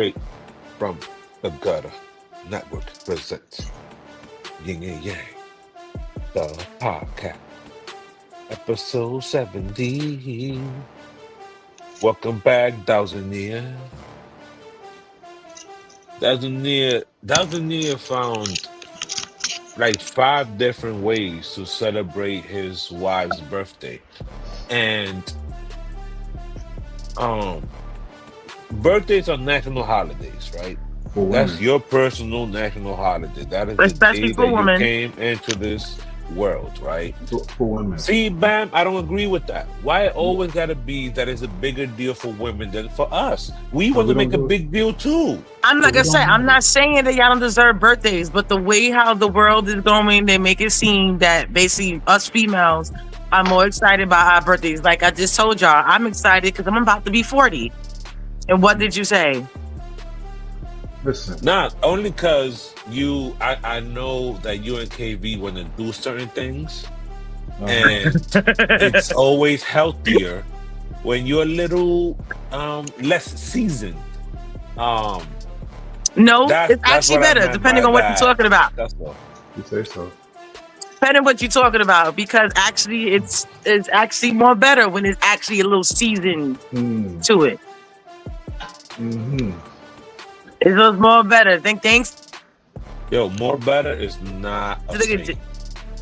Straight from the Gutter Network presents Yin and Yang, the podcast, episode 70. Welcome back, Dowsonier. Dowsonier found like 5 different ways to celebrate his wife's birthday. And um birthdays are national holidays, right? For That's women. your personal national holiday. That is the Especially day for that you women. came into this world, right? For women. See, Bam, I don't agree with that. Why it always gotta be that it's a bigger deal for women than for us? We want to we don't make a do it. big deal too. I'm But not we gonna say don't I'm have not it. saying that y'all don't deserve birthdays, but the way how the world is going, they make it seem that basically us females are more excited about our birthdays. Like I just told y'all, I'm excited because I'm about to be 40. And what did you say? Listen, Not only because I know that you and KV want to do certain things, and it's always healthier when you're a little less seasoned. Um, No, that's it's actually what I better, meant depending by on what you're that. talking about. That's all. you say so. Depending on what you're talking about, because actually it's actually more better when it's actually a little seasoned Mm. to it. Mm-hmm. It's a little more better. Thanks. Yo, more better is not a thing.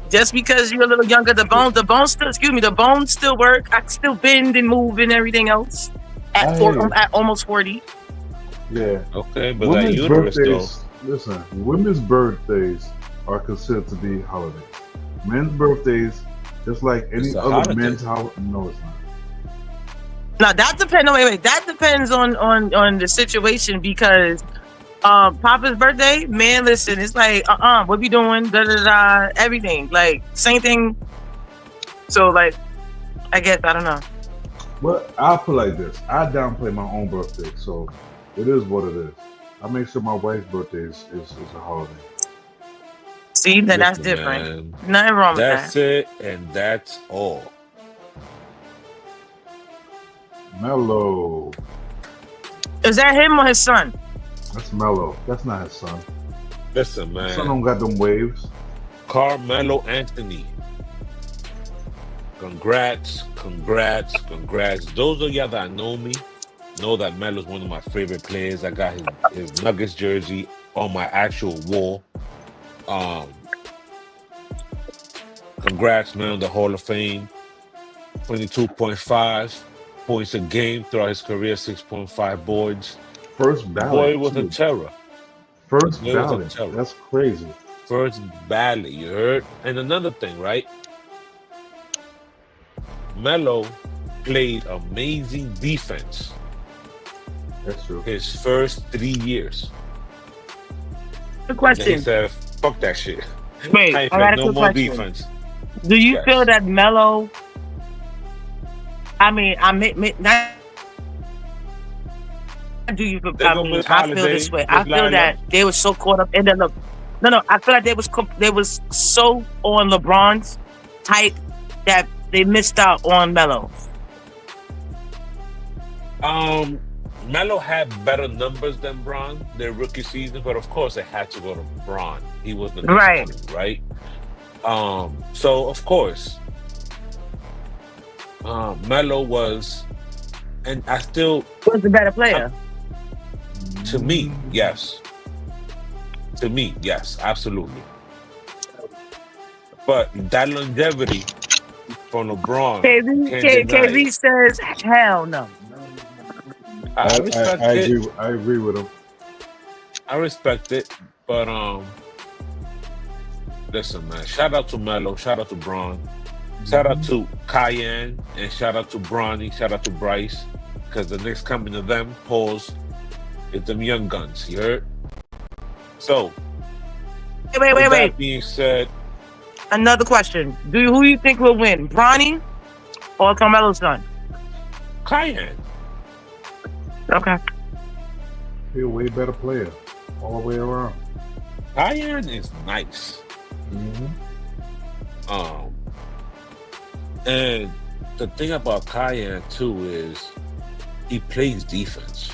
Just because you're a little younger, the bones still work. I can still bend and move and everything else I hear you. at almost 40. Yeah. Okay, but that Women's uterus though. birthdays. Listen, women's birthdays are considered to be holidays. Men's birthdays, just like any It's a other holiday. men's holiday. No, it's not. Now that depends. Wait. That depends on the situation because Papa's birthday, man. Listen, it's like what we doing? Da da da. Everything like same thing. So like, I guess I don't know. But I'll put it like this. I downplay my own birthday, so it is what it is. I make sure my wife's birthday is a holiday. See, then that's Listen, different. man, Nothing wrong with that's that. it, and that's all. Mellow. Is that him or his son? That's Mellow. That's not his son. Listen, His son man, don't got them waves. Carmelo Anthony. Congrats. Those of y'all that know me know that Melo's one of my favorite players. I got his Nuggets jersey on my actual wall. Congrats, man, on the Hall of Fame. 22.5 points a game throughout his career, 6.5 boards. First The ballot. boy was a too. terror. First Boy was a ballot. terror. That's crazy. First ballot, you heard? And another thing, right? Melo played amazing defense That's true. his first 3 years. Good And then he question. said, fuck that shit. Wait, I I ain't got playing a no quick more question. defense. Do you Yes. feel that Melo? I mean, not. Do you? There I go mean, Miss I feel Holiday, this way. Miss I feel Lila. that they were so caught up in the look. No. I feel like they was so on LeBron's hype that they missed out on Melo. Melo had better numbers than Bron their rookie season, but of course it had to go to Bron. He was the next Right. coming, right? So of course, Melo was, and I still, Was the better player? to me, yes. To me, yes, absolutely. But that longevity from LeBron, can't deny KV it. says hell no. I respect I it. agree. I agree with him. I respect it, but listen, man. Shout out to Melo. Shout out to Braun. Shout out to Cayenne, and shout out to Bronny. Shout out to Bryce, because the next coming of them, pause, is them young guns. You heard? So, Wait. with that being said, Another question. Who you think will win, Bronny or Carmelo's son? Cayenne. Okay. He's a way better player, all the way around. Cayenne is nice. And the thing about Cayenne too is he plays defense.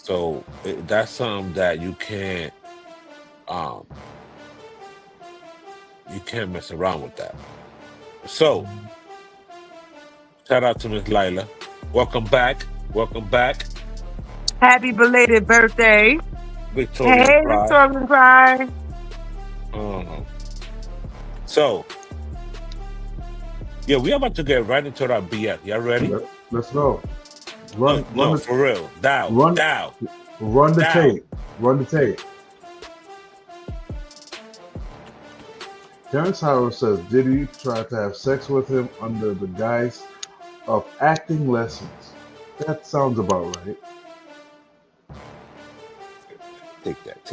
So that's something that you can't mess around with that. So shout out to Miss Lila. Welcome back. Welcome back. Happy belated birthday. Victoria Hey, Fry. Victoria Fry. So yeah, we about to get right into our BS. Y'all ready? Let's go. Run for real. Run the tape. Run the tape. Terrence Howard says Diddy tried to have sex with him under the guise of acting lessons. That sounds about right. Take that.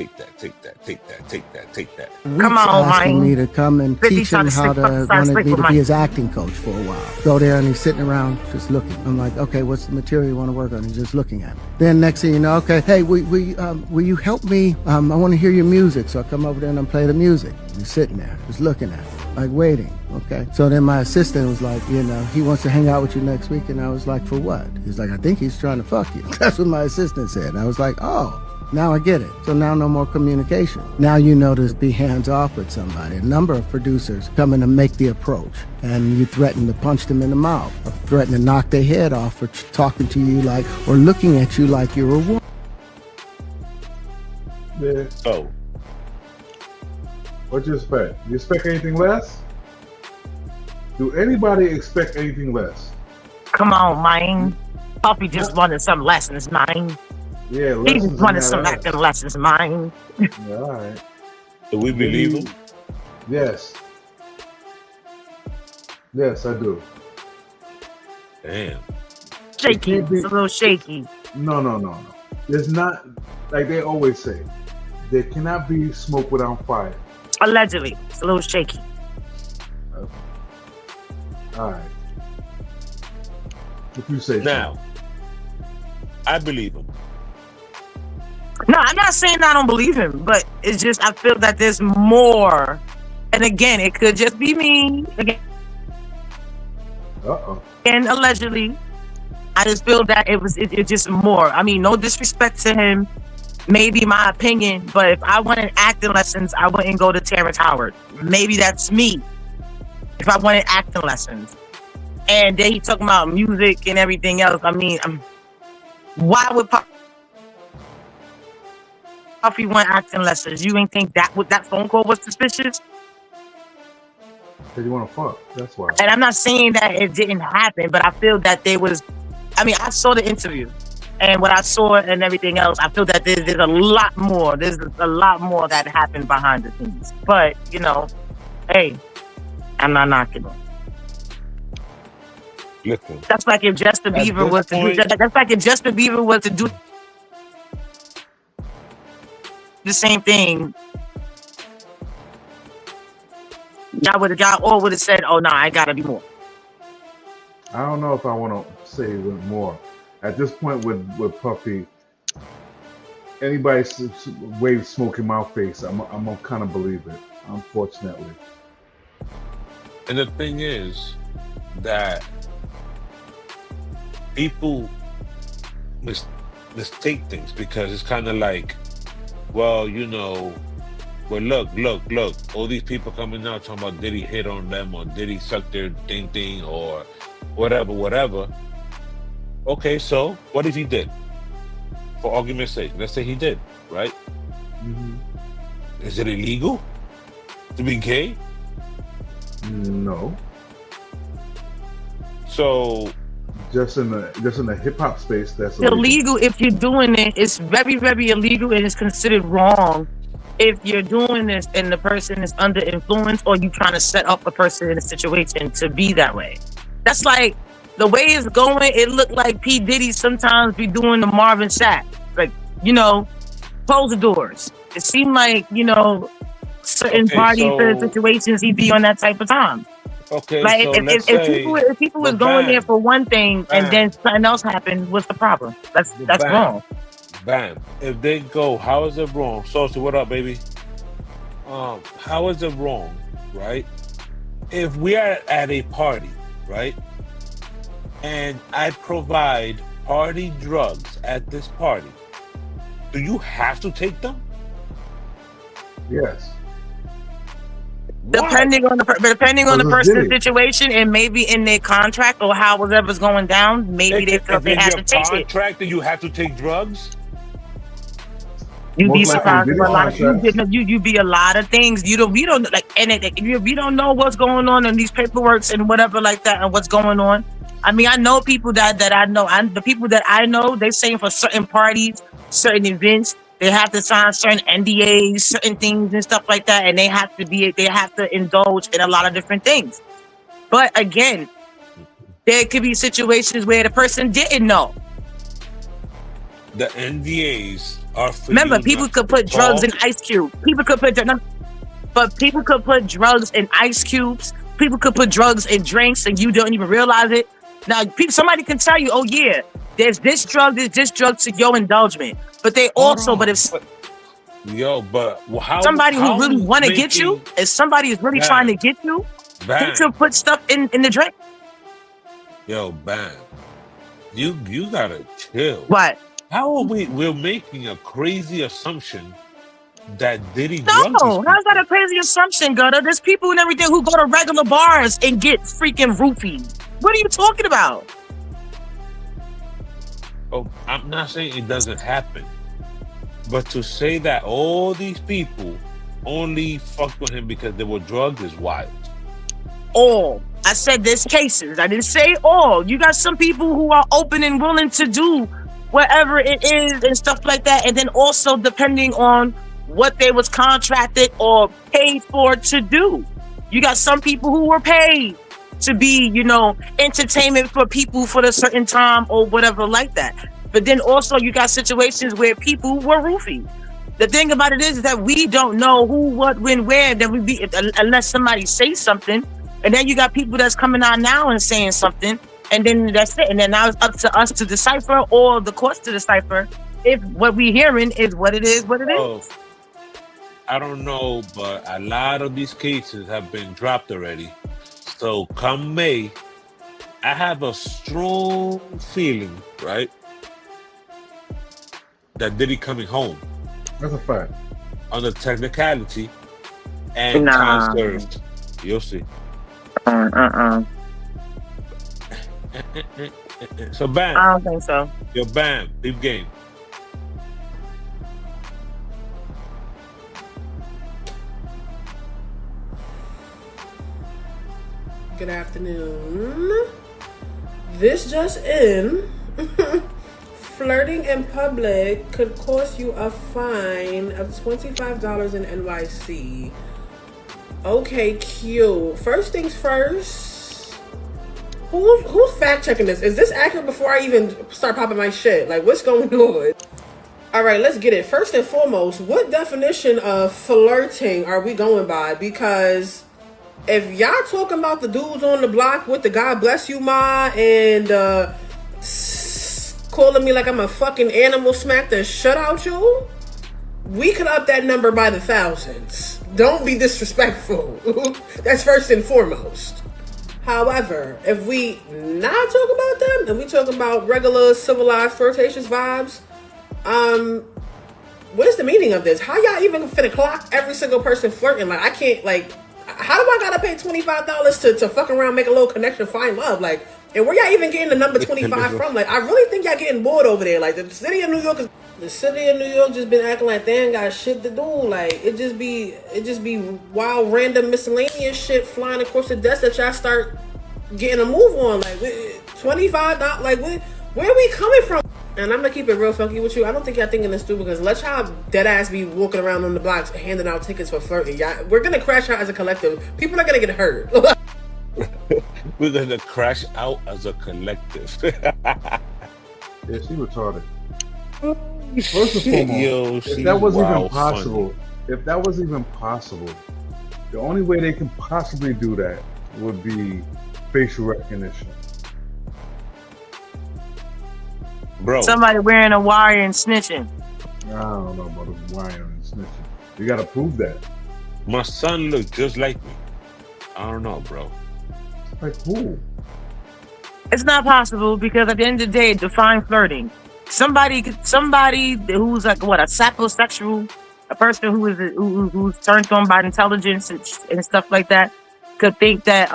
Come on, asking Mike. me to come and 50 teach him how to wanted me to be his acting coach for a while. Go there and he's sitting around just looking. I'm like, okay, what's the material you want to work on? He's just looking at me. Then next thing you know, okay, hey, will you help me? I want to hear your music. So I come over there and I play the music. He's sitting there, just looking at me, like waiting. Okay. So then my assistant was like, he wants to hang out with you next week. And I was like, for what? He's like, I think he's trying to fuck you. That's what my assistant said. And I was like, oh. Now I get it. So now no more communication. Now you know to be hands off with somebody. A number of producers come in to make the approach, and you threaten to punch them in the mouth, or threaten to knock their head off for talking to you like, or looking at you like you're a woman. Yeah. Oh. What you expect? You expect anything less? Do anybody expect anything less? Come on, Mike. Puppy just wanted some lessons, Mike. Yeah, he just wanted some acting lessons, Mike. Yeah, all right. Do we believe him? Yes. Yes, I do. Damn. Shaky. It's a little shaky. No. There's not, like they always say, there cannot be smoke without fire. Allegedly. It's a little shaky. Okay. All right. If you say now, so. I believe him. No, I'm not saying I don't believe him, but it's just I feel that there's more. And again, it could just be me. Again, and allegedly, I just feel that it's just more. I mean, no disrespect to him, maybe my opinion, but if I wanted acting lessons, I wouldn't go to Terrence Howard. Maybe that's me. If I wanted acting lessons, and then he talking about music and everything else. I mean, why would Puffy want acting lessons? You ain't think that phone call was suspicious? Because you want to fuck. That's why. And I'm not saying that it didn't happen, but I feel that there was. I mean, I saw the interview, and what I saw and everything else, I feel that there's a lot more. There's a lot more that happened behind the scenes. But hey, I'm not knocking them. Listen. That's like if Justin Bieber was to do. That's like if Justin Bieber was to do the same thing. Y'all all would have said, "Oh no, I gotta be more." I don't know if I want to say more. At this point with Puffy, anybody waves smoke in my face, I'm gonna kind of believe it, unfortunately. And the thing is that people mistake things because it's kind of like, well, look, all these people coming out talking about did he hit on them or did he suck their thing or whatever. Okay, so what if he did? For argument's sake, let's say he did, right? Mm-hmm. Is it illegal to be gay? No. So just in the hip hop space, that's illegal. If you're doing it, it's very, very illegal, and it's considered wrong if you're doing this and the person is under influence or you trying to set up a person in a situation to be that way. That's like the way it's going. It looked like P. Diddy sometimes be doing the Marvin Sapp, like close the doors. It seemed like certain parties, certain situations, he'd be on that type of time. Okay, like so if people was going there for one thing and then something else happened, what's the problem? That's wrong. Bam. If they go, how is it wrong? Saucy, what up, baby? How is it wrong, right? If we are at a party, right, and I provide party drugs at this party, do you have to take them? Yes. Depending on the Because person's Diddy. situation, and maybe in their contract or how whatever's going down, maybe they felt If they in have your to take it. contract that you have to take drugs, You'd be Most likely surprised Diddy about a lot of contracts. you be a lot of things. We don't like anything. We don't know what's going on in these paperworks and whatever like that and what's going on. I mean, I know people that I know, and the people that I know, they saying for certain parties, certain events, they have to sign certain NDAs, certain things and stuff like that, and they have to indulge in a lot of different things. But again, there could be situations where the person didn't know. the NDAs are for Remember, you people not could to put drugs in talk. ice cubes. People could put drugs in ice cubes. People could put drugs in drinks, and you don't even realize it. Now, somebody can tell you, "Oh yeah, there's this drug to your indulgement." But they also, Hold but on. if But how somebody who really who's want to get you, making if somebody is really trying to Bam, get you, they Bam, could put stuff in the drink. Bam. You gotta chill. What? How are we're making a crazy assumption that Diddy drugs No, these how's that people? a crazy assumption, Gutter? There's people and everything who go to regular bars and get freaking roofies. What are you talking about? Oh, I'm not saying it doesn't happen, but to say that all these people only fucked with him because they were drugged is wild. All. I said there's cases. I didn't say all. You got some people who are open and willing to do whatever it is and stuff like that. And then also depending on what they was contracted or paid for to do. You got some people who were paid to be, entertainment for people for a certain time or whatever like that. But then also you got situations where people were roofied. The thing about it is that we don't know who, what, when, where. Then we be unless somebody says something. And then you got people that's coming out now and saying something, and then that's it. And then now it's up to us to decipher, or the courts to decipher, if what we're hearing is what it is, what it is. I don't know, but a lot of these cases have been dropped already. So come May, I have a strong feeling, right, that Diddy coming home That's a fact. on the technicality and Nah. time served. You'll see. So Bam, I don't think so. Bam, big game. Good afternoon. This just in. Flirting in public could cost you a fine of $25 in NYC. Okay, cute. First things first. Who's fact checking this? Is this accurate before I even start popping my shit? Like, what's going on? All right, let's get it. First and foremost, what definition of flirting are we going by? Because if y'all talking about the dudes on the block with the God bless you, ma, and calling me like I'm a fucking animal smack the shit out you, we could up that number by the thousands. Don't be disrespectful. That's first and foremost. However, if we not talk about them and we talk about regular civilized flirtatious vibes, what is the meaning of this? How y'all even finna clock every single person flirting? Like, I can't, like, how do I gotta pay $25 to fuck around, make a little connection, find love? Like, and where y'all even getting the number 25 from? Like, I really think y'all getting bored over there. Like, the city of New York just been acting like they ain't got shit to do. Like, it just be wild, random, miscellaneous shit flying across the desk that y'all start getting a move on. Like, $25, like, where are we coming from? And I'm gonna keep it real funky with you. I don't think y'all thinking this stupid, because let y'all dead ass be walking around on the blocks handing out tickets for flirting. Y'all, we're gonna crash out as a collective. People are gonna get hurt. We're gonna crash out as a collective. Yeah, she retarded. First and foremost, Yo, if that was even wild possible, funny. the only way they can possibly do that would be facial recognition. Bro, Somebody wearing a wire and snitching. I don't know about the wire and snitching. You gotta prove that. my son looked just like me. I don't know, bro. Like who? It's not possible, because at the end of the day, define flirting. somebody who's like what, a sapiosexual, a person who's turned on by intelligence and stuff like that, could think that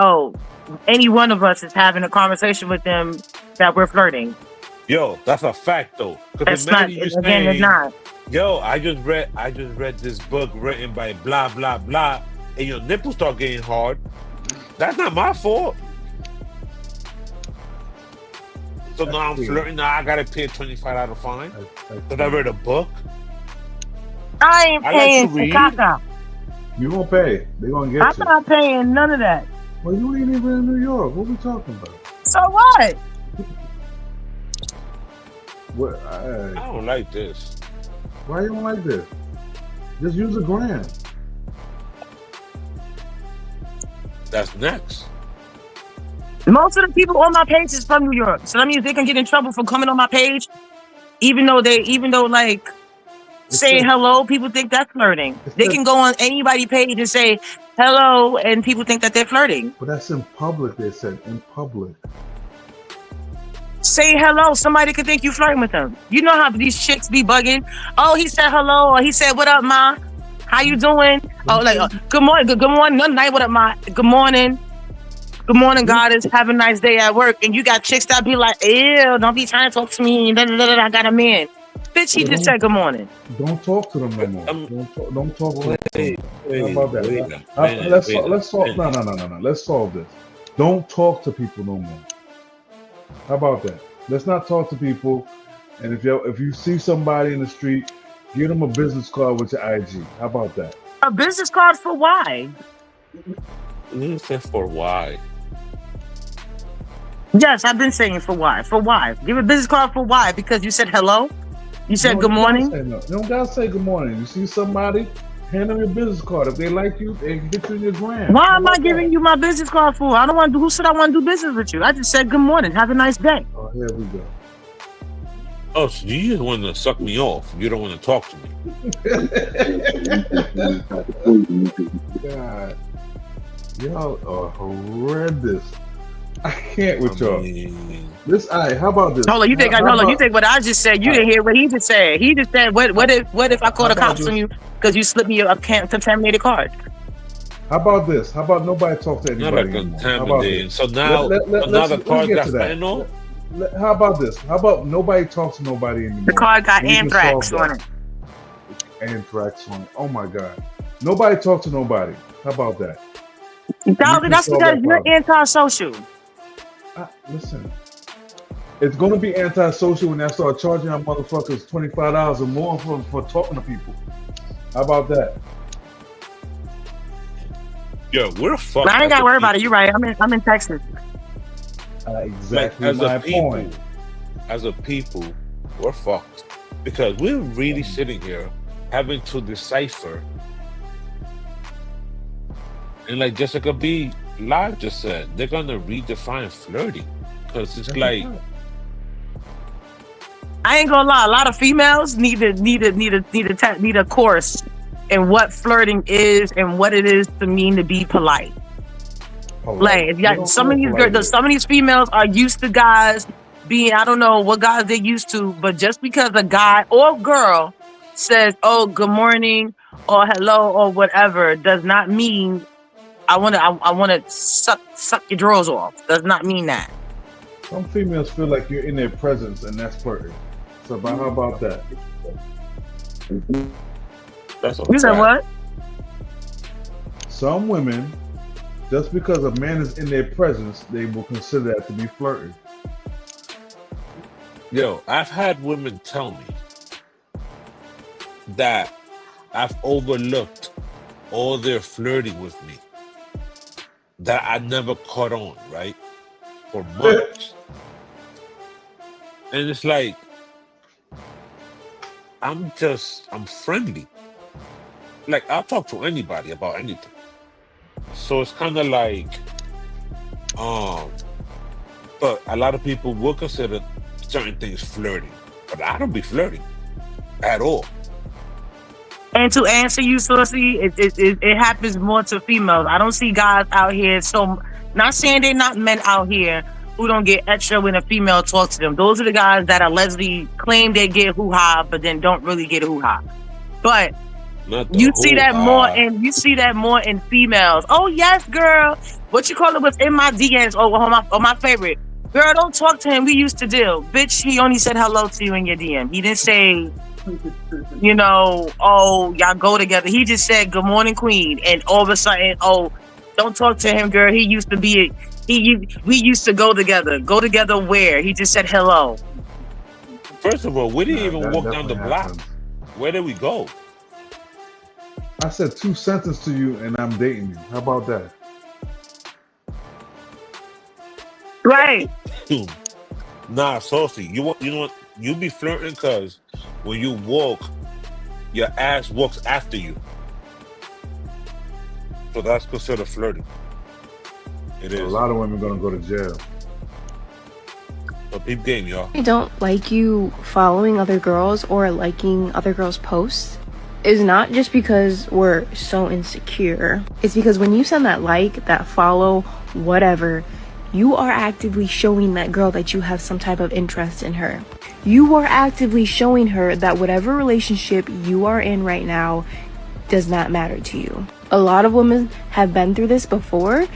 any one of us is having a conversation with them that we're flirting. Yo, that's a fact though. That's not. Again, it's not. Yo, I just read this book written by blah blah blah, and your nipples start getting hard. That's not my fault. So now I'm flirting. Now I gotta pay a $25 fine because I read a book. I ain't paying for caca. You won't pay. They gonna get you. I'm not paying none of that. Well, you ain't even in New York. What we talking about? So what? What? I don't like this. Why you don't like this? Just use a gram. That's next. Most of the people on my page is from New York, so that means they can get in trouble for coming on my page, even though like saying hello, people think that's flirting. They can go on anybody's page and say hello, and people think that they're flirting. But that's in public. They said in public. Say hello. Somebody could think you flirting with them. You know how these chicks be bugging. Oh, he said hello, or he said, "What up, ma? How you doing?" Oh, like good morning, good morning, good night. What up, ma? Good morning. Good morning, goddess. Have a nice day at work. And you got chicks that be like, ew, don't be trying to talk to me. I got a man. Bitch, he just said good morning. Don't talk to them no more. Don't talk to them. How about that? Let's solve. No. Let's solve this. Don't talk to people no more. How about that? Let's not talk to people. And if you see somebody in the street, give them a business card with your IG. How about that? A business card for why? You said for why? Yes, I've been saying for why. For why? Give a business card for why? Because you said hello? You said good morning? You don't gotta say good morning. You see somebody, hand them your business card. If they like you, they can get you in your gram. Why am I giving you my business card for? I don't want to. Who said I want to do business with you? I just said good morning. Have a nice day. Oh, here we go. Oh, so you just want to suck me off. You don't want to talk to me. God. Y'all are horrendous. I can't with y'all. How about this? Hold on, you think what I just said? You didn't hear what he just said. He just said, "What if I call the cops on you because you slipped me a contaminated card?" How about this? How about nobody talk to anybody? Not a contaminated. So now the card got fentanyl. How about this? How about nobody talks to nobody anymore? The card got anthrax on it. Anthrax on it. Oh my God! Nobody talk to nobody. How about that? That's because you're antisocial. Listen, it's going to be antisocial when I start charging our motherfuckers $25 or more for talking to people. How about that? Yo, we're fucked. I ain't got to worry about it. You're right. I'm in Texas. Exactly my point. As a people, we're fucked because we're really sitting here having to decipher. And like Jessica B. Live just said, they're gonna redefine flirting because it's like. I ain't gonna lie. A lot of females need a course in what flirting is and what it is to mean to be polite. Like, some of these females are used to guys being, I don't know what guys they're used to, but just because a guy or girl says, "Oh, good morning" or "hello" or whatever, does not mean I want to suck your drawers off. Does not mean that. Some females feel like you're in their presence, and that's flirting. So, how about that? You said what? Some women, just because a man is in their presence, they will consider that to be flirting. Yo, I've had women tell me that I've overlooked all their flirting with me. That I never caught on, right? For months. And it's like, I'm friendly. Like, I'll talk to anybody about anything. So it's kind of like, but a lot of people will consider certain things flirting. But I don't be flirting at all. And to answer you, Saucy, it happens more to females. I don't see guys out here. So, not saying they're not men out here, who don't get extra when a female talks to them. Those are the guys that allegedly claim they get hoo-ha, but then don't really get hoo-ha. But you see that more in females. Oh yes, girl. What you call it was in my DMs. Oh, my favorite. Girl, don't talk to him. We used to deal. Bitch, he only said hello to you in your DM. He didn't say, you know, oh, y'all go together. He just said, good morning, queen. And all of a sudden, oh, don't talk to him, girl. We used to go together. Go together where? He just said hello. First of all, we didn't even walk down the block. Where did we go? I said 2 sentences to you and I'm dating you. How about that? Right. Nah, Saucy. You know what? You be flirting because when you walk, your ass walks after you. So that's considered flirting. It is. A lot of women gonna go to jail. But peep game, y'all. I don't like you following other girls or liking other girls' posts is not just because we're so insecure. It's because when you send that like, that follow, whatever, you are actively showing that girl that you have some type of interest in her. You are actively showing her that whatever relationship you are in right now does not matter to you. A lot of women have been through this before,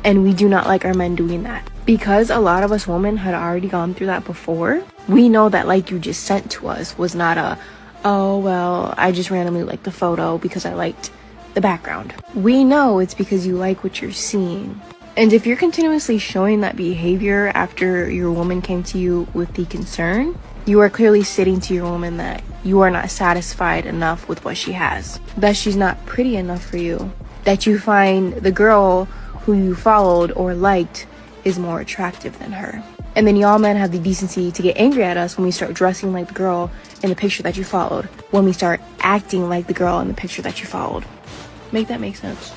and we do not like our men doing that. Because a lot of us women had already gone through that before, we know that like you just sent to us was not a, oh, well, I just randomly liked the photo because I liked the background. We know it's because you like what you're seeing. And if you're continuously showing that behavior after your woman came to you with the concern, you are clearly stating to your woman that you are not satisfied enough with what she has, that she's not pretty enough for you, that you find the girl who you followed or liked is more attractive than her. And then y'all men have the decency to get angry at us when we start dressing like the girl in the picture that you followed, when we start acting like the girl in the picture that you followed. Make that make sense?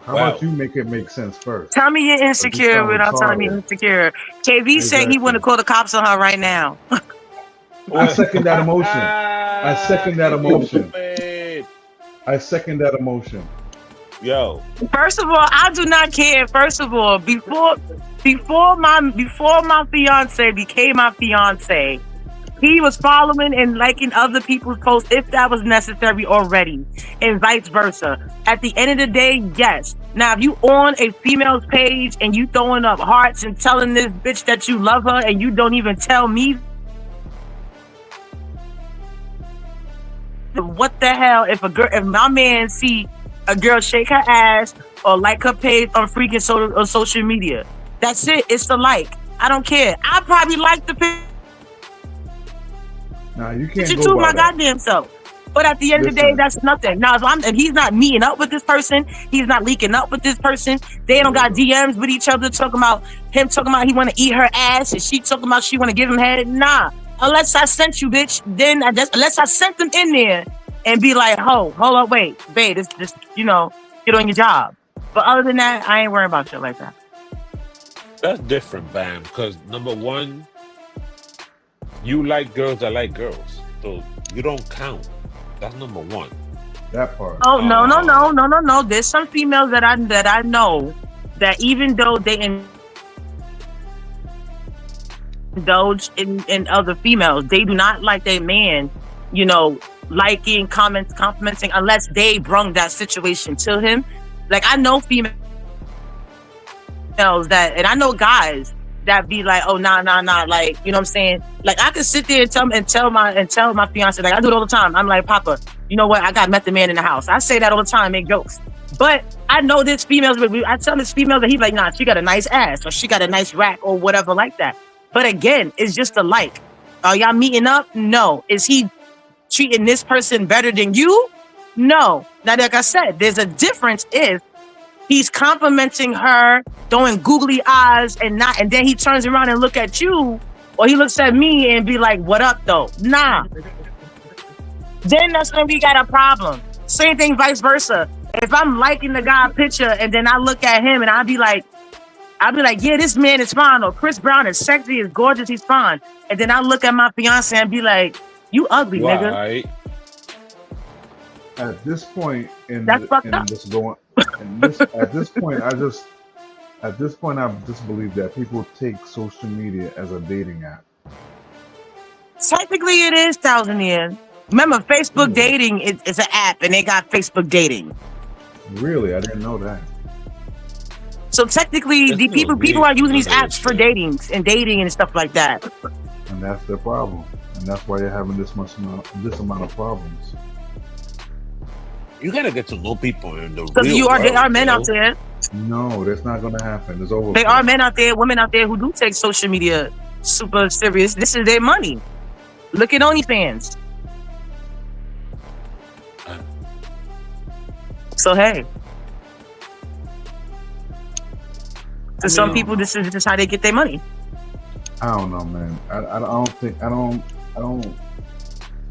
How about you make it make sense first? Tell me you're insecure without telling me you're insecure. KV said he want to call the cops on her right now. I second that emotion. I second that emotion. I second that emotion. Yo. First of all, I do not care. First of all, before my fiance became my fiance, he was following and liking other people's posts if that was necessary already, and vice versa. At the end of the day, yes. Now, if you on a female's page and you throwing up hearts and telling this bitch that you love her and you don't even tell me, what the hell? If my man see a girl shake her ass or like her page on freaking social media, that's it. It's the like. I don't care. I probably like the picture. Nah, you can't You go to by my that. goddamn self. But at the end of the day, that's nothing. Now, if he's not meeting up with this person, he's not leaking up with this person, they don't got DMs with each other talking about he want to eat her ass and she talking about she want to give him head. Nah, unless I sent you, bitch, then unless I sent them in there and be like, hold up, wait, babe, this get on your job. But other than that, I ain't worrying about shit like that. That's different, Bam, because number one, you like girls that like girls. So you don't count. That's number one. That part. Oh, no. There's some females that I know that even though they indulge in other females, they do not like their man, liking, complimenting unless they brung that situation to him. Like, I know females that, and I know guys that be like, oh, nah, like, you know what I'm saying? Like, I could sit there and tell my fiance, like, I do it all the time. I'm like, Papa, you know what? I got met the man in the house. I say that all the time, make jokes. But I know there's females, I tell this female that he's like, nah, she got a nice ass, or she got a nice rack, or whatever like that. But again, it's just a like. Are y'all meeting up? No. Is he treating this person better than you? No. Now, like I said, there's a difference if he's complimenting her, throwing googly eyes, and then he turns around and look at you, or he looks at me and be like, what up though? Nah. Then that's when we got a problem. Same thing, vice versa. If I'm liking the guy picture and then I look at him and I'll be like, yeah, this man is fine, or Chris Brown is sexy, is gorgeous, he's fine. And then I look at my fiance and be like, you ugly, nigga. At this point at this point, At this point, I just believe that people take social media as a dating app. Technically, it is 1,000 years. Remember, Facebook dating is an app, and they got Facebook dating. Really, I didn't know that. So technically, the people are using these apps for dating and stuff like that. And that's their problem, and that's why you're having this amount of problems. You gotta get to know people in the Because real world. There are men out there. No, that's not gonna happen. It's over. There are men out there, women out there who do take social media super serious. This is their money. Look at OnlyFans. So hey, to some people, this is how they get their money. I don't know, man. I don't.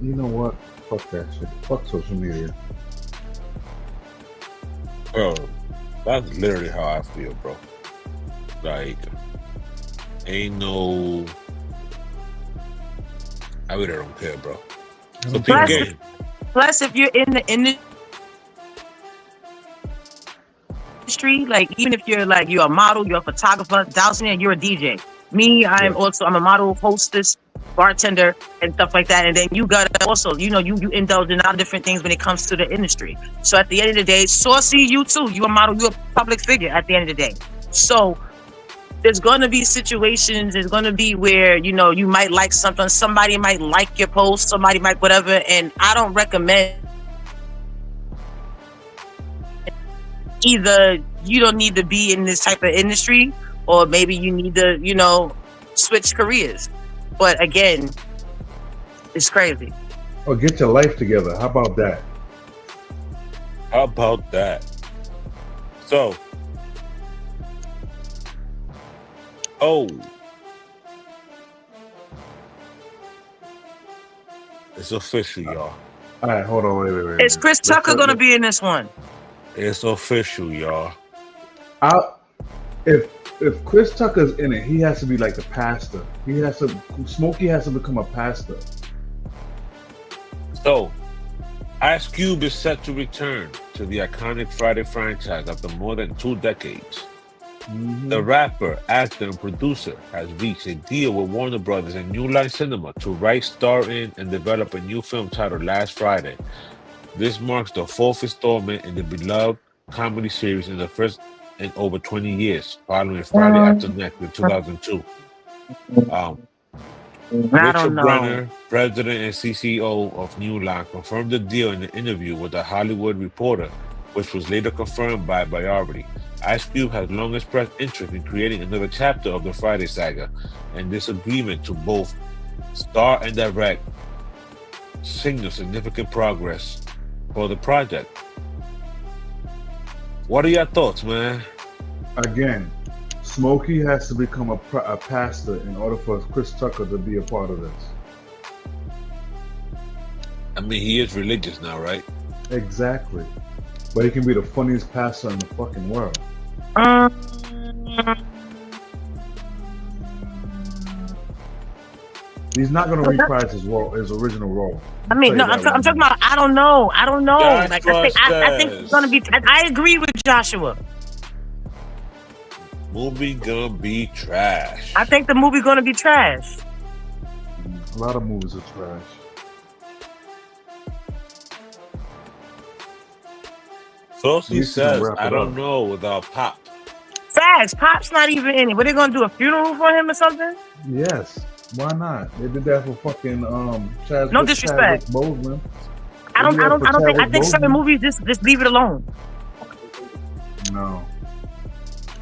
You know what? Fuck that shit. Fuck social media. Bro, that's literally how I feel, bro. Like, ain't no. I really don't care, bro. So plus, if you're in the industry, like even if you're a model, you're a photographer, and you're a DJ. Me, I'm a model, hostess, bartender, and stuff like that. And then you gotta also, you indulge in a lot of different things when it comes to the industry. So at the end of the day, Saucy, you too. You a model, you a public figure at the end of the day. So there's gonna be situations, there's gonna be where, you might like something, somebody might like your post, somebody might whatever, and I don't recommend either you don't need to be in this type of industry, or maybe you need to, switch careers. But again, it's crazy. Or get your life together. How about that? So, it's official, y'all. All right, hold on, wait. Is Chris Tucker gonna be in this one? It's official, y'all. If Chris Tucker's in it, he has to be like the pastor. Smokey has to become a pastor. So, Ice Cube is set to return to the iconic Friday franchise after more than 2 decades. Mm-hmm. The rapper, actor, and producer has reached a deal with Warner Brothers and New Line Cinema to write, star in, and develop a new film titled Last Friday. This marks the 4th installment in the beloved comedy series and the first in over 20 years, following Friday After Next in 2002. Richard Brenner, president and CEO of New Line, confirmed the deal in an interview with a Hollywood Reporter, which was later confirmed by Variety. Ice Cube has long expressed interest in creating another chapter of the Friday saga, and this agreement to both star and direct signals significant progress for the project. What are your thoughts, man? Again, Smokey has to become a pastor in order for Chris Tucker to be a part of this. I mean, he is religious now, right? Exactly. But he can be the funniest pastor in the fucking world. He's not going to reprise his original role. I mean, no, I'm talking about. I don't know. Like I think it's gonna be. I agree with Joshua. Movie gonna be trash. I think the movie gonna be trash. A lot of movies are trash. Saucy says, I don't know without Pop. Facts. Pop's not even in it. What, they gonna do a funeral for him or something? Yes. Why not? They did that for fucking Chadwick. No disrespect. Boseman. I think certain movies just leave it alone. No.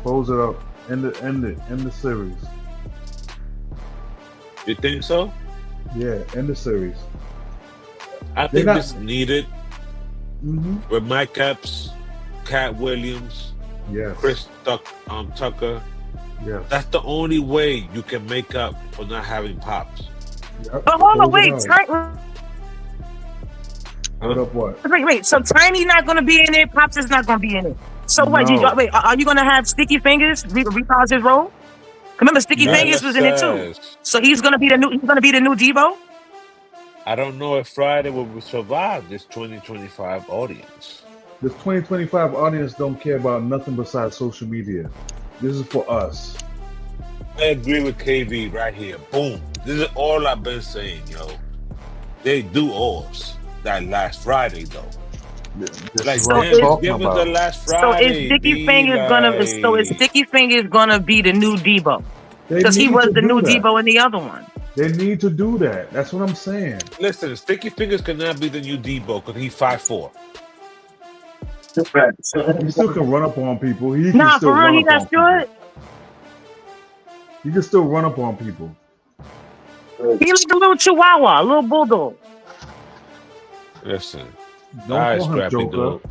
Close it up. End the series. You think so? Yeah, end the series. I think this needed with Mike Epps, Cat Williams, Chris Tucker. Yeah. Yes. That's the only way you can make up for not having Pops. Yep. But hold on, wait. Wait. So Tiny not gonna be in it. Pops is not gonna be in it. So what? Wait, are you gonna have Sticky Fingers reprise his role? Remember, Sticky Fingers was in it too. So he's gonna be the new. He's gonna be the new Debo. I don't know if Friday will survive this 2025 audience. This 2025 audience don't care about nothing besides social media. This is for us. I agree with KV right here. Boom. This is all I've been saying, yo. They do ours that last Friday though. This Like, is what I'm damn, talking give us about. the last So Friday. is Sticky Fingers gonna be the new Debo? They Because he need was to the do new that. Debo in the other one. They need to do that. That's what I'm saying. Listen, Sticky Fingers cannot be the new Debo because he's 5'4". He still can run up on people. He can Nah, still for real, run he up on got good. people. He can still run up on people. He like a little chihuahua, a little bulldog. Listen, Don't call him Strappy Joker. dude.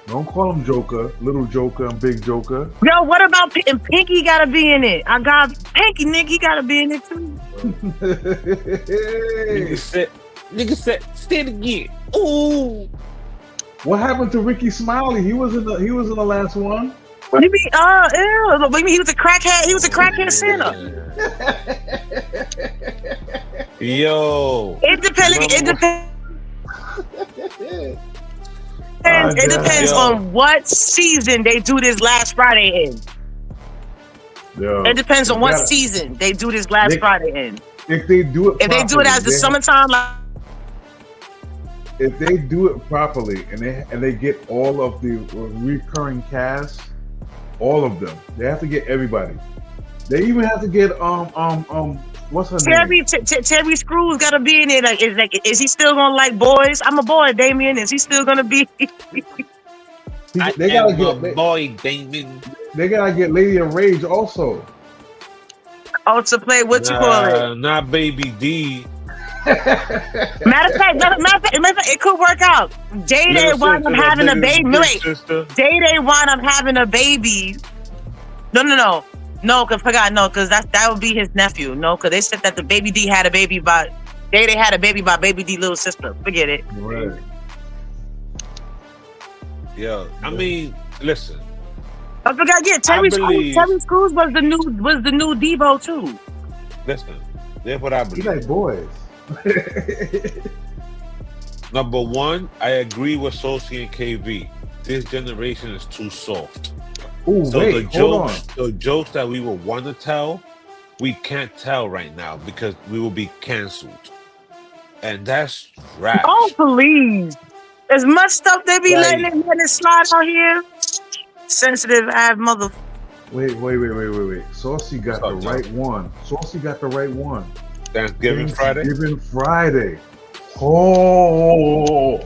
Don't call him Joker. Little Joker and Big Joker. Yo, what about and Pinky gotta be in it? I got Pinky, nigga, he gotta be in it too. Nigga said, say it again. Ooh. What happened to Ricky Smiley? He was in the last one. What do you mean? Ew. What do you mean he was a crackhead? He was a crackhead Santa. Yo. It depends. It depends. It depends on what season they do this last Friday in. Yo, it depends on what season they do this last Friday in. If they do it, if they do it as the summertime, like, if they do it properly and they get all of the recurring cast, all of them, they have to get everybody. They even have to get what's her name? Terry Screws gotta be in it. Is he still gonna like boys? I'm a boy, Damien. Is he still gonna be? They gotta get boy, Damien. They gotta get Lady of Rage also. Oh, to play what you call it? Not Baby D. Matter of fact, it could work out. Day wind up having a baby. Day wind up having a baby. No, because that would be his nephew. No, because they said that the Baby D had a baby by they had a baby by Baby D little sister. Forget it. Right. Yo, I mean, listen. I forgot. Yeah, Terry Screws was the new Debo too. Listen, that's what I believe. You like boys. Number one, I agree with Sosi and KV. This generation is too soft. Ooh, so wait, the jokes that we will want to tell, we can't tell right now because we will be canceled, and that's trash. Oh please! As much stuff they be letting it slide out here. Sensitive ass mother. Wait. Saucy got the right one. Saucy got the right one. Thanksgiving Friday. Oh.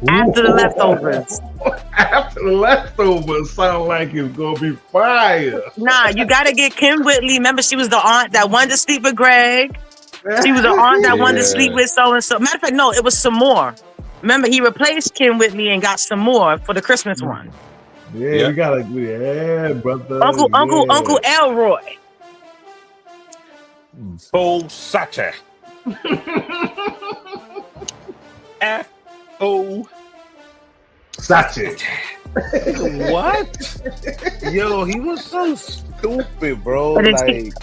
After the leftovers. After the leftovers sound like it's gonna be fire. Nah, you gotta get Kim Whitley. Remember, she was the aunt that wanted to sleep with Greg. She was the aunt that wanted to sleep with so and so. Matter of fact, no, it was some more. Remember, he replaced Kim Whitley and got some more for the Christmas one. Yeah, we gotta, brother. Uncle Elroy. Bo Sacha. F-O Sacha. What? Yo, he was so stupid, bro.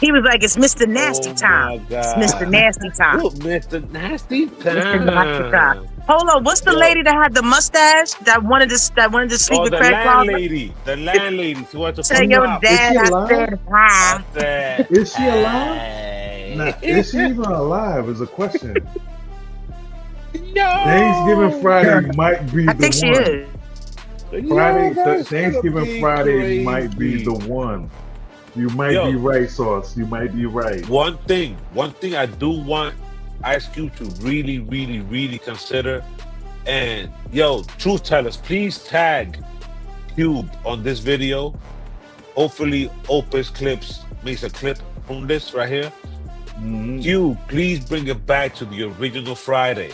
He was like, it's Mr. Nasty time. It's Mr. Nasty time. Look, Mr. Nasty time. Mr. Nasty time. Hold on, what's the lady that had the mustache that wanted to sleep with Craig Crawford? The landlady. She wanted to tell your dad I said hi. Is she alive? Nah, is she even alive? Is a question. No. Thanksgiving Friday might be the one. I think she is. Thanksgiving Friday might be the one. You might be right, Sauce. You might be right. One thing I do want Ice Cube to really, really, really consider, and truth tellers, please tag Cube on this video. Hopefully, Opus Clips makes a clip from this right here. Mm-hmm. Cube, please bring it back to the original Friday.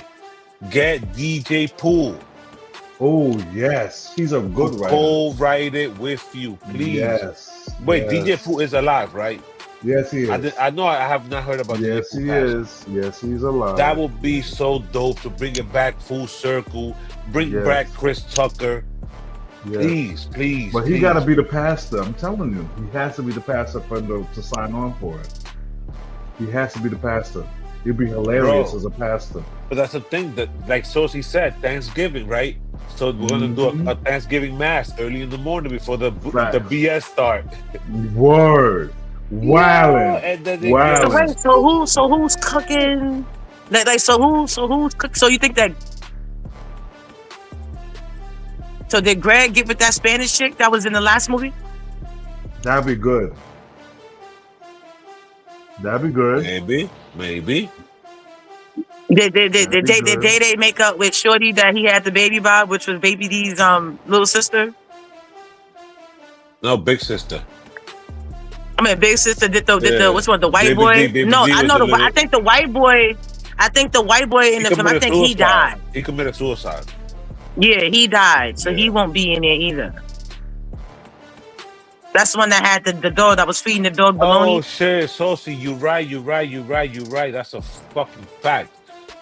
Get DJ Pool. Oh yes, he's a good writer. Co-write it with you, please. Yes. Wait, DJ Pool is alive, right? Yes, he is. I know I have not heard about Yes, DJ Pool. He is. Yes, he's alive. That would be so dope to bring it back full circle. Bring back Chris Tucker. Yes. Please. But he got to be the pastor. I'm telling you, he has to be the pastor to sign on for it. He has to be the pastor. He'd be hilarious as a pastor. But that's the thing that, like Sosi said, Thanksgiving, right? So we're gonna do a Thanksgiving mass early in the morning before the BS start. Word. Wildin'. And then So wait, so who's cooking? So who's cooking? So you think that? So did Greg get with that Spanish chick that was in the last movie? That'd be good. Maybe. Did they make up with Shorty that he had the baby by, which was Baby D's little sister? No, big sister. I mean, big sister did the what's one, the white boy? I know I think the white boy. I think the white boy in the film. I think he died. He committed suicide. Yeah, he died, so he won't be in there either. That's the one that had the dog that was feeding the dog bologna. Oh shit, Saucy, you're right. That's a fucking fact.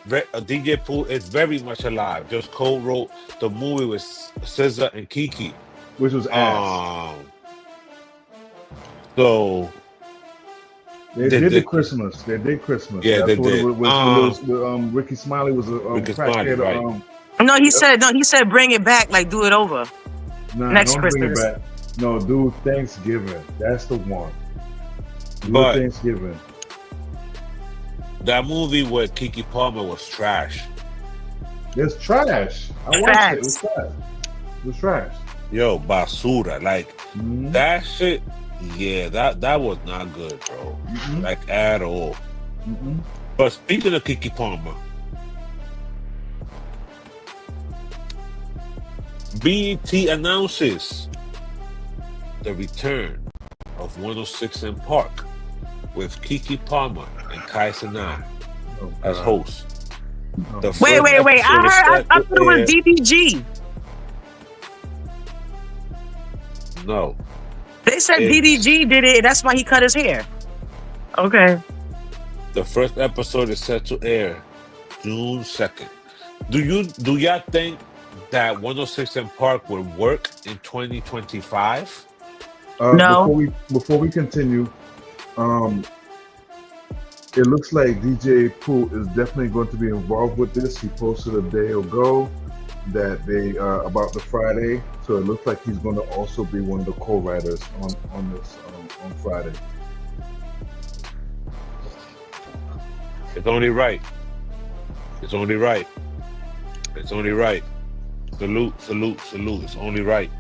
DJ Pooh is very much alive. Just co-wrote the movie with SZA and Kiki, which was ass. So they did Christmas. They did Christmas. Yeah, that's they did. Ricky Smiley was a crackhead. Right. No, he said bring it back, like do it over. Next Christmas. Bring it back. No, do Thanksgiving. That's the one. But Thanksgiving. That movie with Kiki Palmer was trash. It's trash. I watched it. It was trash. It was trash. Yo, basura. Like that shit. Yeah, that was not good, bro. Like at all. But speaking of Kiki Palmer, BET announces the return of 106 in Park with Kiki Palmer and Kai Cenat as hosts. Wait. I thought it was DDG. No. They said DDG did it. That's why he cut his hair. Okay. The first episode is set to air June 2nd. Do y'all think that 106 in Park will work in 2025? No. Before we continue, it looks like DJ Pooh is definitely going to be involved with this. He posted a day ago that they about the Friday, so it looks like he's going to also be one of the co-writers on this on Friday. It's only right. Salute. It's only right.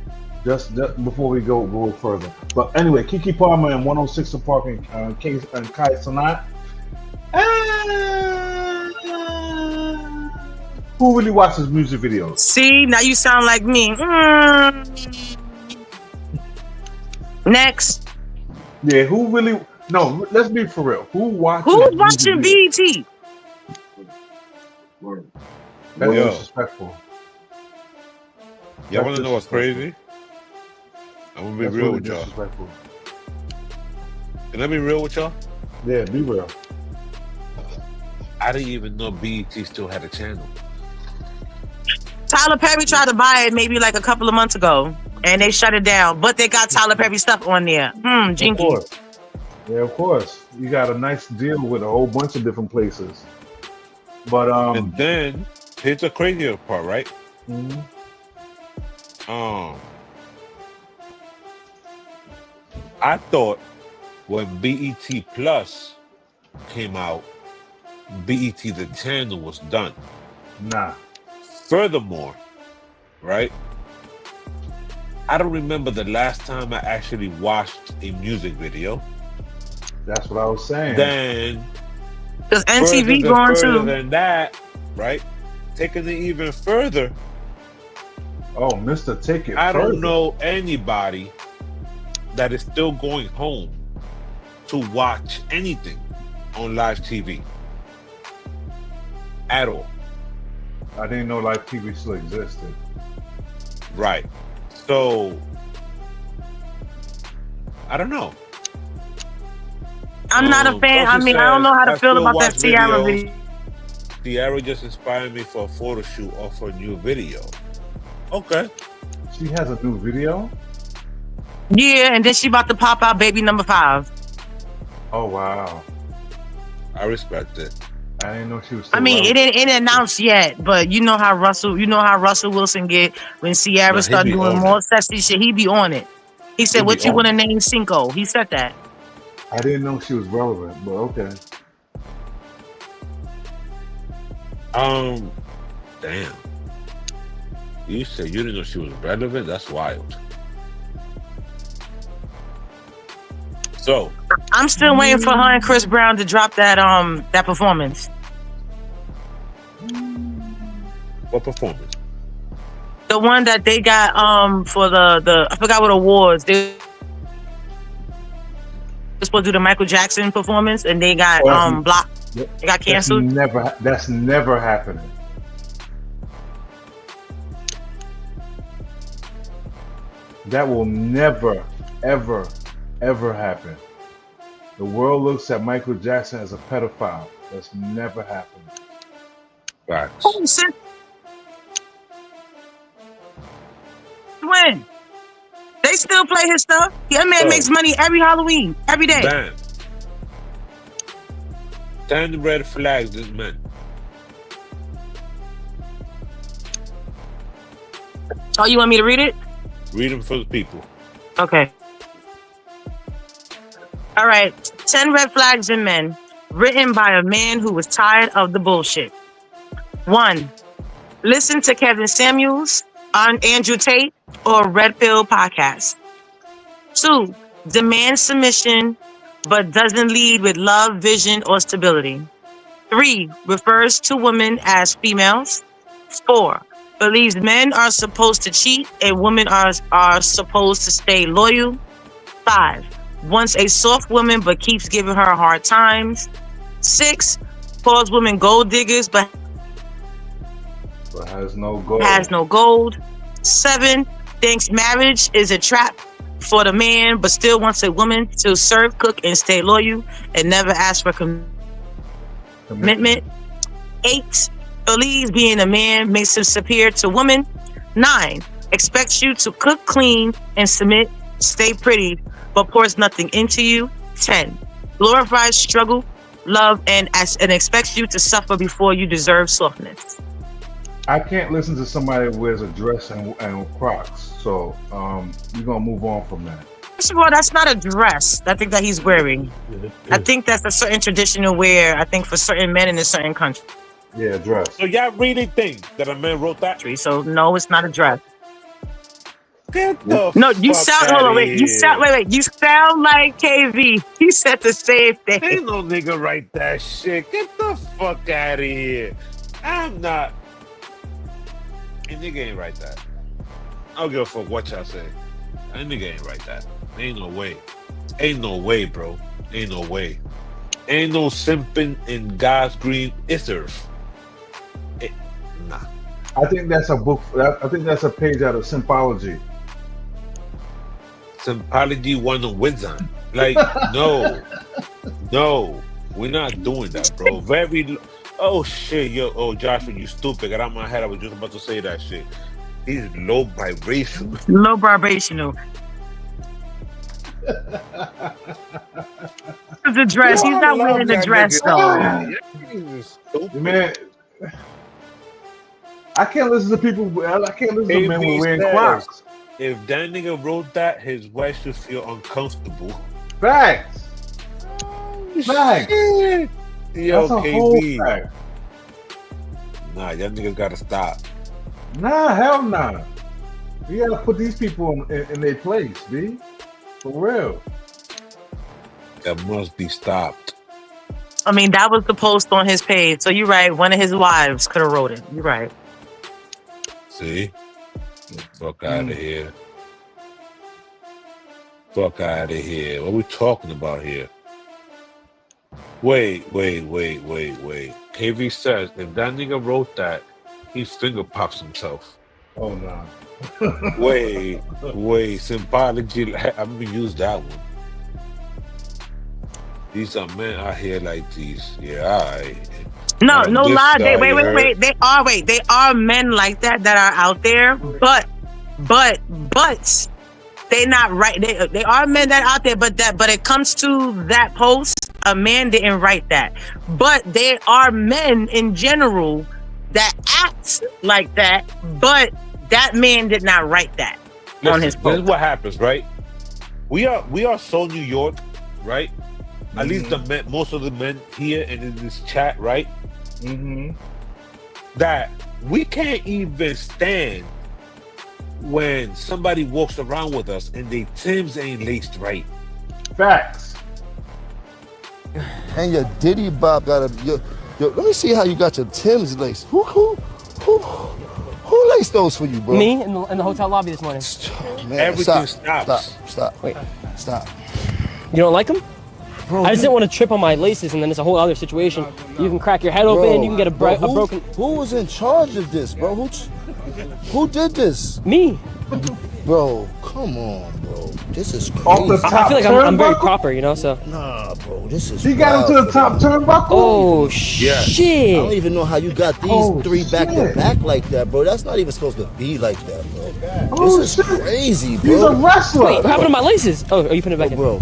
Just before we go further. But anyway, Kiki Palmer and 106 in Park and Kai Cenat. Who really watches music videos? See, now you sound like me. Next. Yeah, who really? No, let's be for real. Who's watching BET? That's disrespectful. Y'all want to know what's crazy? I'm gonna be real with y'all. Can I be real with y'all? Yeah, be real. I didn't even know BET still had a channel. Tyler Perry tried to buy it maybe like a couple of months ago, and they shut it down. But they got Tyler Perry stuff on there. Jinky. Of course. Yeah, of course. You got a nice deal with a whole bunch of different places. But and then here's the crazier part, right? I thought when BET Plus came out, BET the channel was done. Nah. Furthermore, right? I don't remember the last time I actually watched a music video. That's what I was saying. Then because MTV going too. Than that, right? Taking it even further. Oh, Mr. Ticket. I don't know anybody that is still going home to watch anything on live TV at all. I didn't know live TV still existed. Right. So, I don't know. I'm not a fan. I mean, I don't know how to feel about that Ciara video. Ciara just inspired me for a photo shoot of her new video. Okay. She has a new video? Yeah, and then she about to pop out baby number 5. Oh, wow. I respect it. I didn't know she was still I mean, it relevant. ain't announced yet, but you know how Russell Wilson get when Sierra Nah, he start be doing on more it. sexy shit. He be on it. He said, He be "What you on want to it. name Cinco?" He said that. I didn't know she was relevant, but okay. Damn. You said you didn't know she was relevant? That's wild. So, I'm still waiting for her and Chris Brown to drop that that performance. what performance? The one that they got for the I forgot what awards they were supposed to do, the Michael Jackson performance, and they got blocked. They got canceled. That's never happening. That will never, ever, ever happen. The world looks at Michael Jackson as a pedophile. That's never happened. Facts. Oh, shit. When they still play his stuff, that man makes money every Halloween, every day. Bam. 10 red flags, this man. Oh, you want me to read it? Read them for the people. Okay. All right. 10 red flags in men, written by a man who was tired of the bullshit. 1. Listen to Kevin Samuels, on Andrew Tate, or Red Pill podcast. 2. Demand submission, but doesn't lead with love, vision, or stability. 3. Refers to women as females. 4. Believes men are supposed to cheat and women are supposed to stay loyal. 5. Wants a soft woman but keeps giving her hard times. 6. Calls women gold diggers but has no gold. 7. Thinks marriage is a trap for the man but still wants a woman to serve, cook, and stay loyal and never ask for commitment. 8. Believes being a man makes him superior to women. 9. Expects you to cook, clean, and submit, stay pretty, but pours nothing into you. 10. Glorifies struggle, love, and expects you to suffer before you deserve softness. I can't listen to somebody who wears a dress and Crocs, so we're gonna move on from that. First of all, that's not a dress. I think that he's wearing. I think that's a certain traditional wear. I think for certain men in a certain country. Yeah, dress. So y'all really think that a man wrote that? So no, it's not a dress. Get the No, you fuck sound. outta Hold on, wait. here. You sound. Wait. You sound like KV. He said the same thing. Ain't no nigga write that shit. Get the fuck out of here. I'm not. A nigga ain't write that. I don't give a fuck what y'all say. A nigga ain't write that. Ain't no way. Ain't no way, bro. Ain't no way. Ain't no simping in God's green earth. Nah. I think that's a book. I think that's a page out of Sympology. Sympology 101. Like, no. No. We're not doing that, bro. Oh shit, yo, Joshua, you stupid. Got out of my head. I was just about to say that shit. He's low vibrational. Low vibrational. It's a dress. He's not wearing the dress though. Man, I can't listen to people. I can't listen to men who are wearing Crocs. If that nigga wrote that, his wife should feel uncomfortable. Facts. Facts. Yo, that's a KB. whole fact. Nah, y'all niggas gotta stop. Nah, hell nah. You gotta put these people in their place, B. For real. That must be stopped. I mean, that was the post on his page. So you're right. One of his wives could have wrote it. You're right. See? Fuck out of here. Fuck out of here. What we talking about here? Wait. KV says if that nigga wrote that, he finger pops himself. Oh no. Wait. Sympology. I'm gonna use that one. These are men out here like these. Yeah, alright. No lie. Wait. They are men like that are out there, but they not right. They are men that are out there, but it comes to that post. A man didn't write that. But there are men in general that act like that, but that man did not write that on his post. This is what happens, right? We are so New York, right? At least the men, most of the men here and in this chat, right? That we can't even stand when somebody walks around with us and they Timbs ain't laced right. Facts. And your Diddy Bob got a let me see how you got your Timbs laced. Who laced those for you, bro? Me in the hotel lobby this morning. Man, everything stops. Stop. Wait. Stop. You don't like them? Bro, I just didn't want to trip on my laces, and then it's a whole other situation. You can crack your head open, you can get a broken... Who was in charge of this, bro? Who did this? Me. Bro, come on, bro. This is crazy. Off the top I feel like I'm very proper, you know, so... Nah, bro, this is He got into the top turnbuckle? Oh, shit. I don't even know how you got these three back to back like that, bro. That's not even supposed to be like that, bro. This is crazy, bro. He's a wrestler. Wait, what happened to my laces? Oh, are you putting it back in? Bro.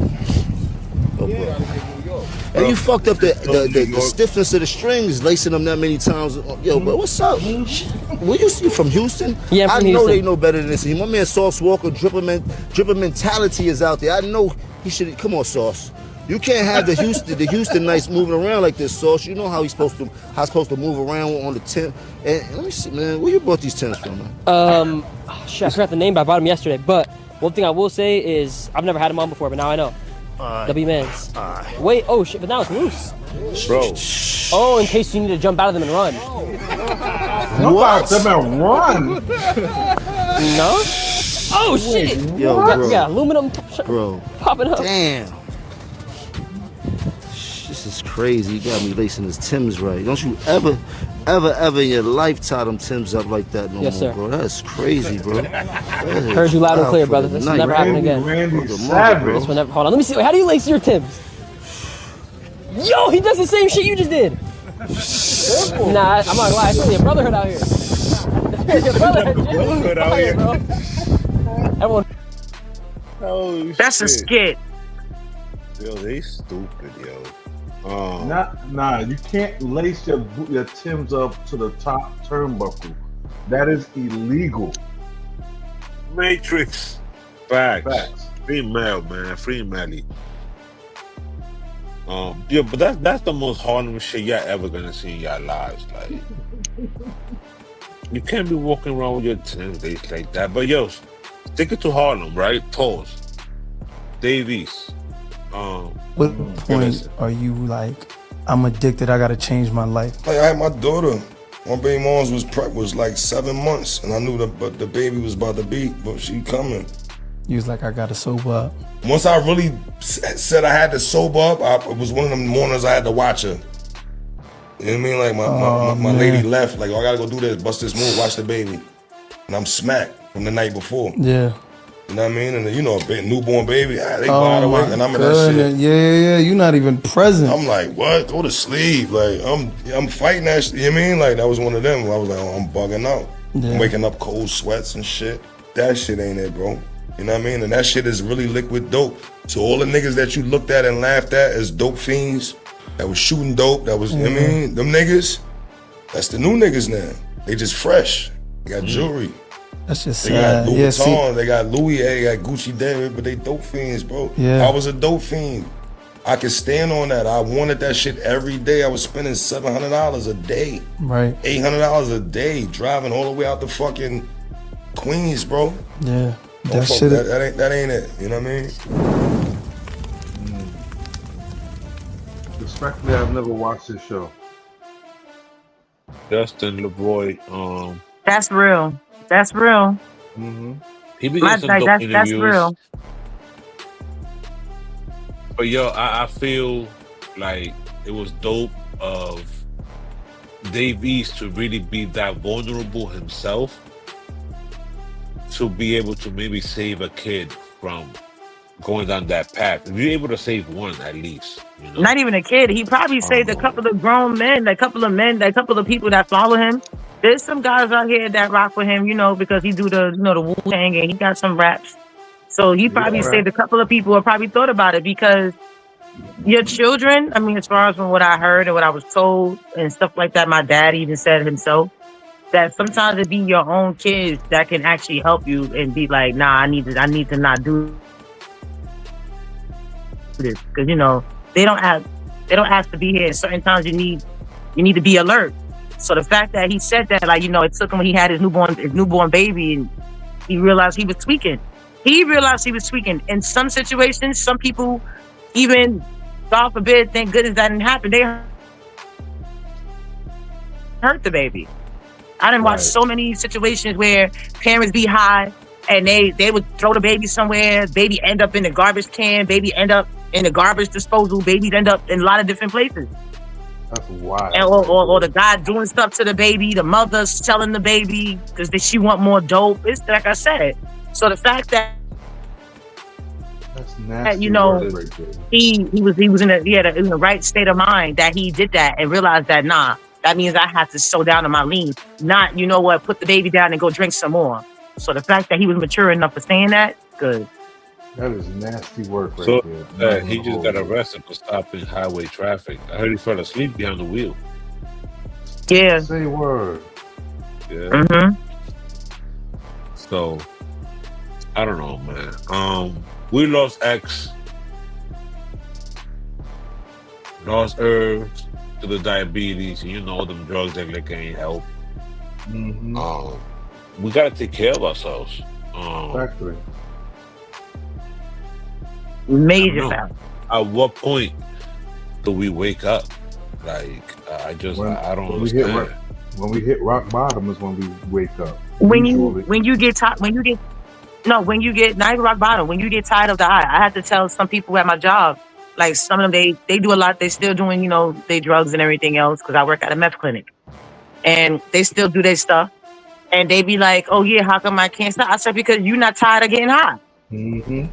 And you fucked up the stiffness of the strings, lacing them that many times. Yo, bro, what's up? Where you from Houston? Yeah, I'm from I know Houston. they know better than this. My man Sauce Walker, dripper mentality is out there. I know he should. Come on, Sauce. You can't have the Houston Knights moving around like this, Sauce. You know how he's supposed to move around on the tent. And let me see, man. Where you bought these tents from, man? Shit, I forgot the name, but I bought them yesterday. But one thing I will say is I've never had them on before, but now I know. W Men's. Wait, oh shit, but now it's loose. Bro. Oh, in case you need to jump out of them and run. Jump out them and run. No? Oh shit! Yo, bro. Yeah, aluminum popping up. Damn. This is crazy. You got me lacing his Timbs right. Don't you ever in your life tie them Timbs up like that no more, sir. bro. That's crazy, bro. Heard you loud and clear, brother. This will never happen again. Randy Savage. This will never. Hold on, let me see. Wait, how do you lace your Timbs? Yo, he does the same shit you just did. Nah, I'm not gonna lie. It's really a brotherhood out here. It's a brotherhood out here, bro. Everyone. Oh, That's shit. a skit. Yo, they stupid, yo. Nah, you can't lace your Timbs up to the top turnbuckle. That is illegal. Matrix. Facts. Free Mel, man. Free Melly. Yeah, but that's the most Harlem shit y'all ever gonna see in y'all lives. Like, you can't be walking around with your Timbs like that. But yo, stick it to Harlem, right? Pause. Davies. What point are you like, I'm addicted, I gotta change my life? Like, I had my daughter. My baby mom's was like 7 months, and I knew but the baby was about to be, but she coming. You was like, I gotta sober up. Once I really said I had to sober up, it was one of them mornings I had to watch her. You know what I mean? Like my lady left, like, oh, I gotta go do this, bust this move, watch the baby. And I'm smacked from the night before. Yeah. You know what I mean? And you know, a newborn baby, they wide awake, and I'm in that shit. Yeah, you're not even present. I'm like, what? Go to sleep. Like, I'm fighting that shit. You know what I mean? Like, that was one of them where I was like, oh, I'm bugging out. Yeah. I'm waking up cold sweats and shit. That shit ain't it, bro. You know what I mean? And that shit is really liquid dope. So all the niggas that you looked at and laughed at as dope fiends, that was shooting dope, that was, you know what I mean? Them niggas, that's the new niggas now. They just fresh. They got jewelry. That's just They sad. got Louis Vuitton, they got Louis, they got Gucci David, but they dope fiends, bro. Yeah. I was a dope fiend. I could stand on that. I wanted that shit every day. I was spending $700 a day. Right. $800 a day, driving all the way out to fucking Queens, bro. Yeah. That shit. That ain't it. You know what I mean? Respectfully, I've never watched this show. Justin LeBroy. That's real. That's real. He be getting some dope interviews. That's real. But yo, I feel like it was dope of Dave East to really be that vulnerable himself, to be able to maybe save a kid from going down that path. If you're able to save one, at least, you know? Not even a kid. He probably saved a couple of grown men, a couple of people that follow him. There's some guys out here that rock with him, you know, because he do the Wu-Tang and he got some raps. So he probably saved a couple of people or probably thought about it because Your children, I mean, as far as from what I heard and what I was told and stuff like that, my dad even said himself that sometimes it be your own kids that can actually help you and be like, nah, I need to not do this, because you know they don't ask to be here. Certain times you need to be alert. So the fact that he said that, like, you know, it took him when he had his newborn baby and he realized he was tweaking. In some situations, some people, even God forbid, thank goodness that didn't happen, they hurt the baby. I done watched so many situations where parents be high and they would throw the baby somewhere, baby end up in the garbage can, baby end up in the garbage disposal, babies end up in a lot of different places. That's wild. And, or the guy doing stuff to the baby, the mother selling the baby because she want more dope. It's like I said. So the fact that that's nasty, you know, right there. he was in the right state of mind that he did that and realized that that means I have to slow down on my lean. Not, you know what, put the baby down and go drink some more. So the fact that he was mature enough for saying that, good. That is nasty work right there. He just got arrested for stopping highway traffic. I heard he fell asleep behind the wheel. Yeah. Say word. Yeah. Mm-hmm. So, I don't know, man. We lost X. Lost herbs to the diabetes. And you know them drugs that liquor ain't help. Mm-hmm. We got to take care of ourselves. Exactly. Major fact. At what point do we wake up? Like, I don't understand. When we hit rock bottom is when we wake up. When you get tired of the high. I had to tell some people at my job, like some of them, they do a lot. They still doing, you know, they drugs and everything else because I work at a meth clinic, and they still do their stuff. And they be like, "Oh yeah, how come I can't stop?" I said, "Because you're not tired of getting high." Mm-hmm.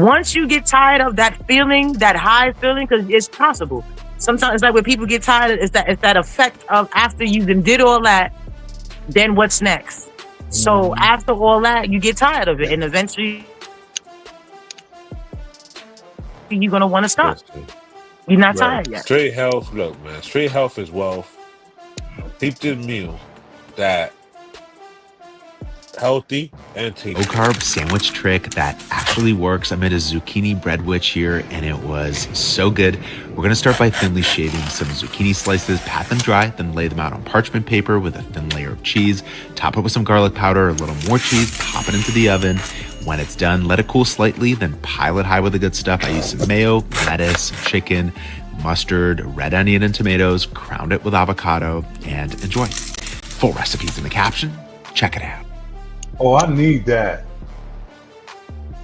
Once you get tired of that feeling, that high feeling, because it's possible. Sometimes it's like when people get tired, it's that effect of after you did all that, then what's next? So after all that, you get tired of it, and eventually you're gonna want to stop. You're not tired yet. Straight health, look, man. Straight health is wealth. Peep this meal that healthy and tasty. Low carb sandwich trick that actually works. I made a zucchini bread witch here and it was so good. We're gonna start by thinly shaving some zucchini slices, pat them dry, then lay them out on parchment paper with a thin layer of cheese, top it with some garlic powder, a little more cheese, pop it into the oven. When it's done, let it cool slightly, then pile it high with the good stuff. I use some mayo, lettuce, chicken, mustard, red onion, and tomatoes, crowned it with avocado, and enjoy. Full recipes in the caption. Check it out. Oh, I need that.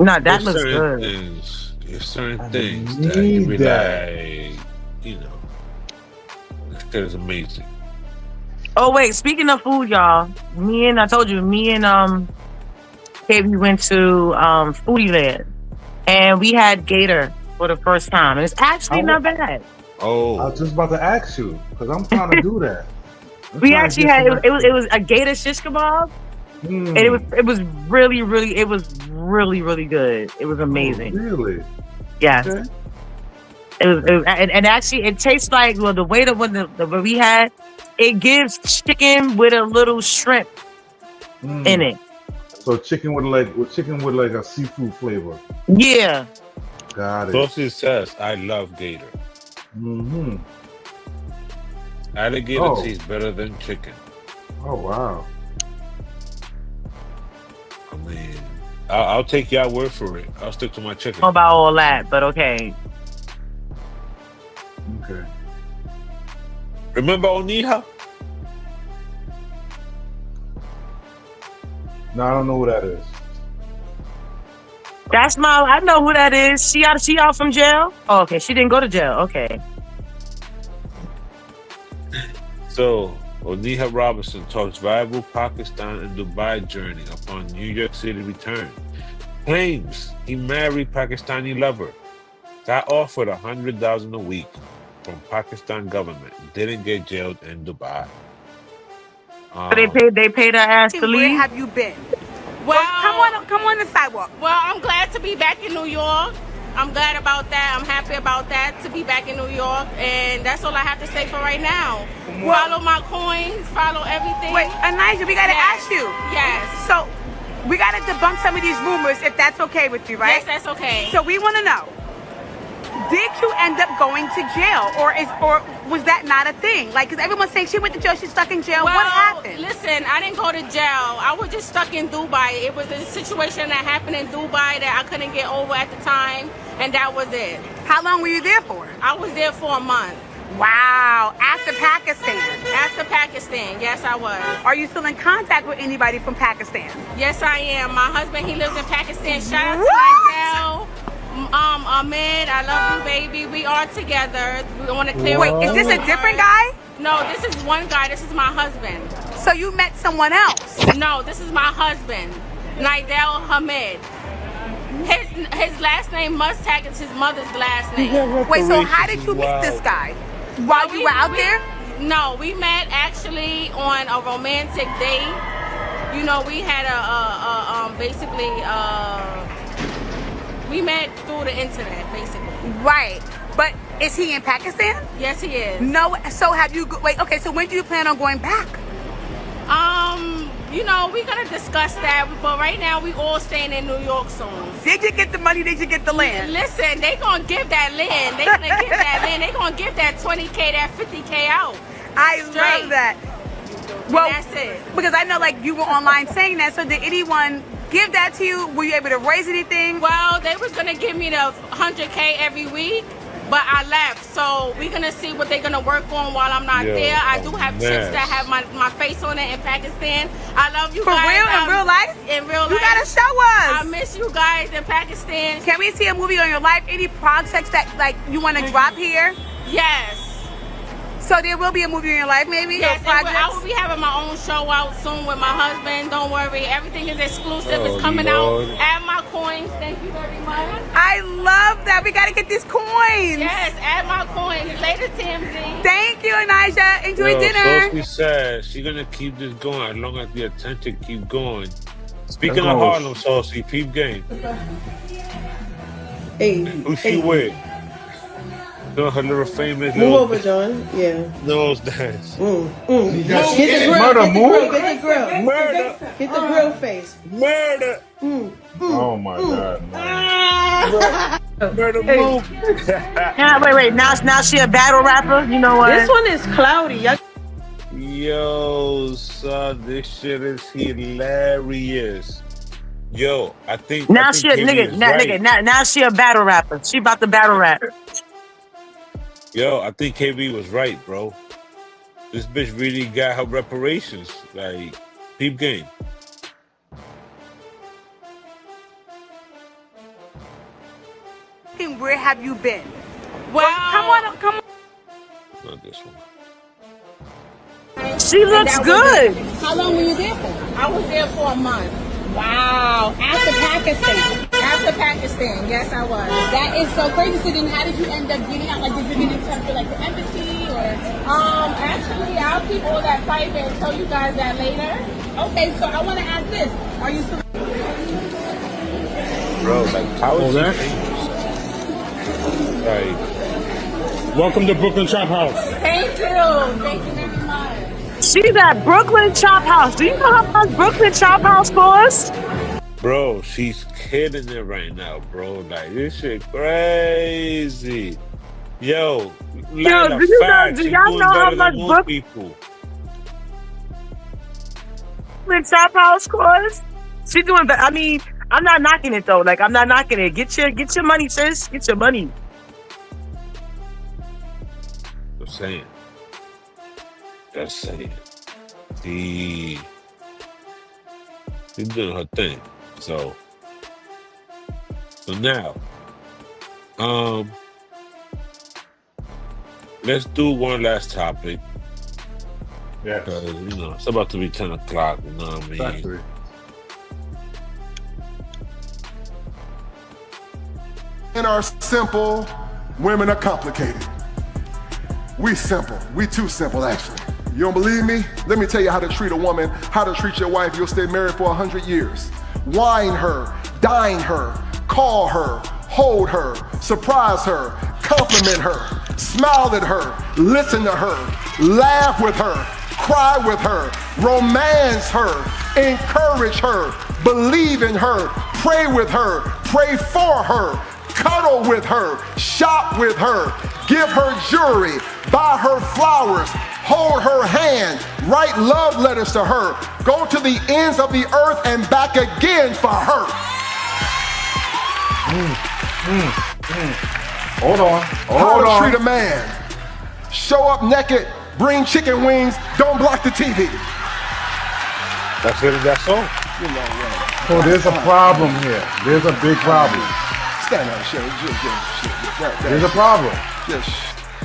No, that looks good. There's certain things that you be like, you know, that is amazing. Oh wait, speaking of food, y'all, me and KB went to Foodie Land, and we had gator for the first time, and it's actually not bad. Oh, I was just about to ask you because I'm trying to do that. We actually had it was a gator shish kebab. And it was really good. It was amazing. Oh, really? Yes. Okay. It was and actually it tastes like, well, the way that when we had, it gives chicken with a little shrimp in it. So chicken with like a seafood flavor. Yeah. Got it. Sausage says I love gator. Mm-hmm. Alligator tastes better than chicken. Oh wow. I mean, I'll take your word for it. I'll stick to my chicken. I don't know about all that, but okay. Okay. Remember Oniha? No, I don't know who that is. I know who that is. She out from jail? Oh, okay, she didn't go to jail. Okay. So, Oniha Robinson talks viable Pakistan and Dubai journey upon New York City return. Claims he married Pakistani lover. Got offered $100,000 a week from Pakistan government. Didn't get jailed in Dubai. They paid her ass to leave. Where have you been? Well, come on the sidewalk. Well, I'm glad to be back in New York. I'm glad about that. I'm happy about that, to be back in New York. And that's all I have to say for right now. Follow my coins, follow everything. Wait, Elijah, we gotta ask you. Yes. So, we gotta debunk some of these rumors, if that's okay with you, right? Yes, that's okay. So we wanna know, did you end up going to jail, or was that not a thing? Like, because everyone's saying she went to jail, she's stuck in jail. Well, what happened? Listen, I didn't go to jail. I was just stuck in Dubai. It was a situation that happened in Dubai that I couldn't get over at the time, and that was it. How long were you there for? I was there for a month. Wow, after Pakistan? After Pakistan, yes, I was. Are you still in contact with anybody from Pakistan? Yes, I am. My husband, he lives in Pakistan. Shout out to Michael. Ahmed, I love you, baby. We are together. We want to clear. Wait, is this a different guy? No, this is one guy. This is my husband. So you met someone else? No, this is my husband, Nidel Hamid. His last name Mustag is his mother's last name. Wait, so how did you meet this guy? While you were out there? No, we met actually on a romantic date. You know, we had we met through the internet, basically. Right. But is he in Pakistan? Yes, he is. No. So have you? Wait. Okay. So when do you plan on going back? You know, we're gonna discuss that. But right now, we all staying in New York soon. Did you get the money? Did you get the land? Listen, they gonna give that land. They gonna give that land. They gonna give that 20K, that 50K out. I love that. Well, that's it. Because I know, like, you were online saying that. So did anyone give that to you? Were you able to raise anything? Well, they was gonna give me the 100K every week, but I left. So we're gonna see what they're gonna work on while I'm not there. I do have chips that have my face on it in Pakistan. I love you For guys. real? In real life? In real life. You gotta show us. I miss you guys in Pakistan. Can we see a movie on your life? Any projects that, like, you want to drop here? Yes. So there will be a movie in your life, maybe? Yes, I will be having my own show out soon with my husband. Don't worry, everything is exclusive. It's coming out. Add my coins. Thank you very much. I love that. We gotta get these coins. Yes, add my coins. Later, TMZ. Thank you, Anaja. Enjoy dinner. Sophie said she's gonna keep this going as long as the attention keep going. Speaking of Harlem, Sophie, peep game. Hey, who she with? Doing her little famous move over, John. Yeah. Nose dance. Get the grill. Murder, Get the grill. Get the grill. Murder. Get the grill face. Murder. Oh my God. Murder move. Wait. Now she a battle rapper. You know what? This one is cloudy. Yo, son, this shit is hilarious. Yo, I think now I think she a nigga. Now she a battle rapper. She about to battle rap. Yo, I think KB was right, bro. This bitch really got her reparations. Like, peep game. Where have you been? Well, come on. Not this one. She looks good. How long were you there for? I was there for a month. Wow. After Pakistan. After Pakistan, yes, I was. That is so crazy. So then how did you end up getting out? Like, did you get in touch with, like, the embassy or? Actually, I'll keep all that private and tell you guys that later. Okay, so I want to ask this. Are you still? Bro, like, how is that? Like, welcome to Brooklyn Chop House. Thank you. Thank you very much. She's at Brooklyn Chop House. Do you know how much Brooklyn Chop House costs? bro, she's killing it right now, bro. Like, this shit crazy. Yo, do y'all know how much book people? Brooklyn Chop House costs? She's doing better. I mean, I'm not knocking it though. Like, I'm not knocking it. Get your money, sis. Get your money. Just saying. Just saying. She's doing her thing. So now, let's do one last topic. Yeah. Because, you know, it's about to be 10 o'clock, you know what I mean? Exactly. Men are simple, women are complicated. We simple. We too simple, actually. You don't believe me? Let me tell you how to treat a woman, how to treat your wife. You'll stay married for 100 years. Wine her, dine her, call her, hold her, surprise her, compliment her, smile at her, listen to her, laugh with her, cry with her, romance her, encourage her, believe in her, pray with her, pray for her, cuddle with her, shop with her, give her jewelry, buy her flowers, hold her hand, write love letters to her, go to the ends of the earth and back again for her. Hold on. How to treat a man. Show up naked, bring chicken wings, don't block the TV. That's it. That's all. So there's a problem here. There's a big problem. Stand up, shit. There's a problem. Just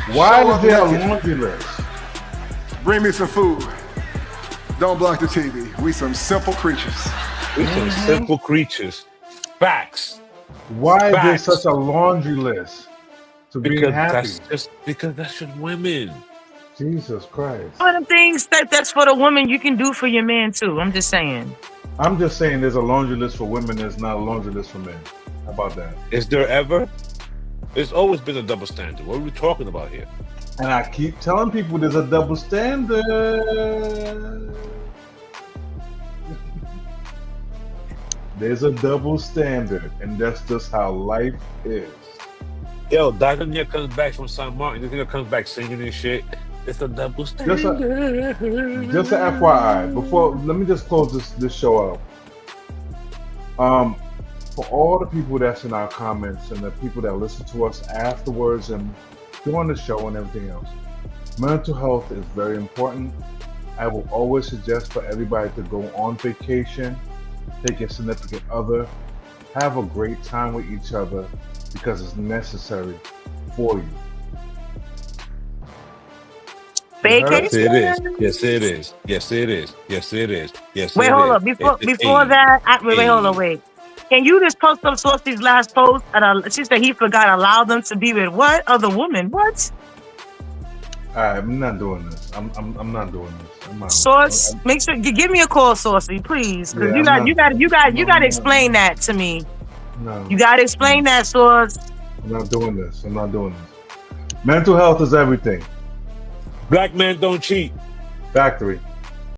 Why show is up there a naked. laundry list? Bring me some food. Don't block the TV. We some simple creatures. We some simple creatures. Facts. Why is there Facts. such a laundry list to being Because happy? that's just because that's just women. Jesus Christ. One of them things that's for the woman you can do for your man too. I'm just saying. I'm just saying there's a laundry list for women, there's not a laundry list for men. How about that? Is there ever? There's always been a double standard. What are we talking about here? And I keep telling people there's a double standard. There's a double standard, and that's just how life is. Yo, Dr. comes back from St. Martin. This nigga comes back singing and shit. It's a double standard. Just a FYI, before let me just close this show out. For all the people that's in our comments and the people that listen to us afterwards and during the show and everything else, mental health is very important. I will always suggest for everybody to go on vacation, take a significant other, have a great time with each other because it's necessary for you. Yes, it is. Yes, it is. Yes, it is. Yes, it is. Yes, Wait, it hold is. up. Before that, hold on, wait. Can you just post up Saucy's last post? She said he forgot allow them to be with what other woman? What? I'm not doing this. I'm not doing this. I'm not. Sauce, make sure you give me a call, Saucy, please. Because Yeah, you got to explain that to me. No. You got to explain that, Sauce. I'm not doing this. I'm not doing this. Mental health is everything. Black men don't cheat. Factory.